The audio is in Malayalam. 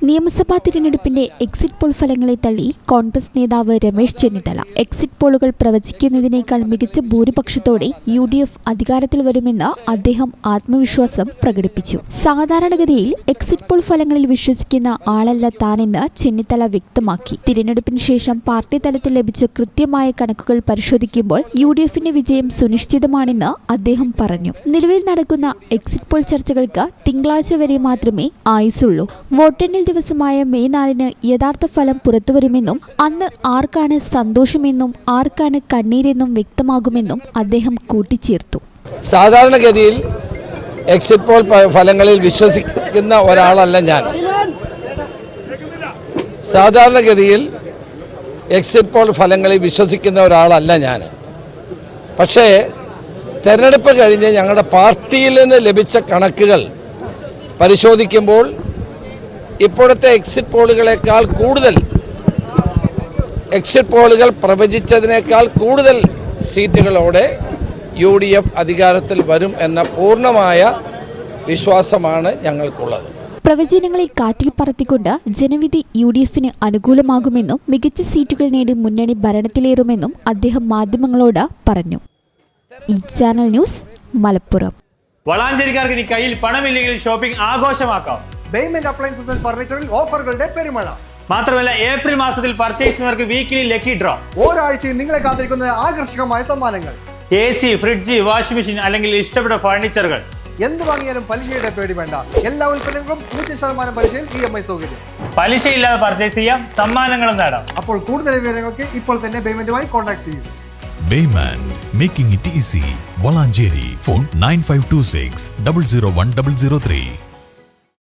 നിയമസഭാ തിരഞ്ഞെടുപ്പിന്റെ എക്സിറ്റ് പോൾ ഫലങ്ങളെ തള്ളി കോൺഗ്രസ് നേതാവ് രമേശ് ചെന്നിത്തല. എക്സിറ്റ് പോളുകൾ പ്രവചിക്കുന്നതിനേക്കാൾ മികച്ച ഭൂരിപക്ഷത്തോടെ UDF അധികാരത്തിൽ വരുമെന്ന് അദ്ദേഹം ആത്മവിശ്വാസം പ്രകടിപ്പിച്ചു. സാധാരണഗതിയിൽ എക്സിറ്റ് പോൾ ഫലങ്ങളിൽ വിശ്വസിക്കുന്ന ആളല്ല താനെന്ന് ചെന്നിത്തല വ്യക്തമാക്കി. തിരഞ്ഞെടുപ്പിന് ശേഷം പാർട്ടി തലത്തിൽ ലഭിച്ച കൃത്യമായ കണക്കുകൾ പരിശോധിക്കുമ്പോൾ UDFന്റെ വിജയം സുനിശ്ചിതമാണെന്ന് അദ്ദേഹം പറഞ്ഞു. നിലവിൽ നടക്കുന്ന എക്സിറ്റ് പോൾ ചർച്ചകൾക്ക് തിങ്കളാഴ്ച വരെ മാത്രമേ ആയുസുള്ളൂ. വോട്ടെണ്ണൽ ദിവസമായ മെയ് 4 യഥാർത്ഥ ഫലം പുറത്തുവരുമെന്നും അന്ന് ആർക്കാണ് സന്തോഷമെന്നും ആർക്കാണ് കണ്ണീരെന്നും വ്യക്തമാകുമെന്നും അദ്ദേഹം കൂട്ടിച്ചേർത്തു. സാധാരണഗതിയിൽ എക്സിറ്റ് പോൾ ഫലങ്ങളിൽ വിശ്വസിക്കുന്ന ഒരാളല്ല ഞാൻ. സാധാരണഗതിയിൽ എക്സിറ്റ് പോൾ ഫലങ്ങളിൽ വിശ്വസിക്കുന്ന ഒരാളല്ല ഞാൻ. പക്ഷേ തെരഞ്ഞെടുപ്പ് കഴിഞ്ഞ് ഞങ്ങളുടെ പാർട്ടിയിൽ നിന്ന് ലഭിച്ച കണക്കുകൾ പരിശോധിക്കുമ്പോൾ ഇപ്പോഴത്തെ എക്സിറ്റ് പോളുകളെക്കാൾ കൂടുതൽ എക്സിറ്റ് പോളുകൾ പ്രവചിച്ചതിനേക്കാൾ കൂടുതൽ സീറ്റുകളോടെ UDF അധികാരത്തിൽ വരും എന്ന പൂർണ്ണമായ വിശ്വാസമാണ് ഞങ്ങൾക്കുള്ളത്. പ്രവചനങ്ങളെ കാറ്റിൽ പറത്തിക്കൊണ്ട് ജനവിധി UDFന് അനുകൂലമാകുമെന്നും മികച്ച സീറ്റുകൾ നേടി മുന്നണി ഭരണത്തിലേറുമെന്നും അദ്ദേഹം മാധ്യമങ്ങളോട് പറഞ്ഞു. ഈ ചാനൽ ന്യൂസ് മലപ്പുറം. വളാഞ്ചേരിക്കാർക്ക് ഇനി കയ്യിൽ പണമില്ലെങ്കിൽ ഷോപ്പിംഗ് ആഘോഷമാക്കാം. ബെയ്മെന്റ് അപ്ലയൻസസ് ആൻഡ് ഫർണിച്ചറിൽ ഓഫറുകളുടെ പെരുമഴ. മാത്രമല്ല ഏപ്രിൽ മാസത്തിൽ പർച്ചേസ് ചെയ്യുന്നവർക്ക് വീക്കിലി ലക്കി ഡ്രോ. ഒരാഴ്ചയും നിങ്ങളെ കാത്തിരിക്കുന്ന ആകർഷകമായ സമ്മാനങ്ങൾ. AC, ഫ്രിഡ്ജ്, വാഷിംഗ് മെഷീൻ അല്ലെങ്കിൽ ഇഷ്ടപ്പെട്ട ഫർണിച്ചറുകൾ. എന്ത് വാങ്ങിയാലും പലിശയുടെ പേടി വേണ്ട. എല്ലാ ഉൽപ്പന്നങ്ങളും 0% പലിശയിൽ EMI സൗകര്യം. പലിശയില്ലാതെ പർച്ചേസ് ചെയ്യാം, സമ്മാനങ്ങളും നേടാം. അപ്പോൾ കൂടുതൽ വിവരങ്ങൾക്ക് ഇപ്പോൾ തന്നെ ബെയ്മെന്റുമായി കോൺടാക്ട് ചെയ്യൂ. Bayman, making it easy. Valanjeri, phone 9526 001 003.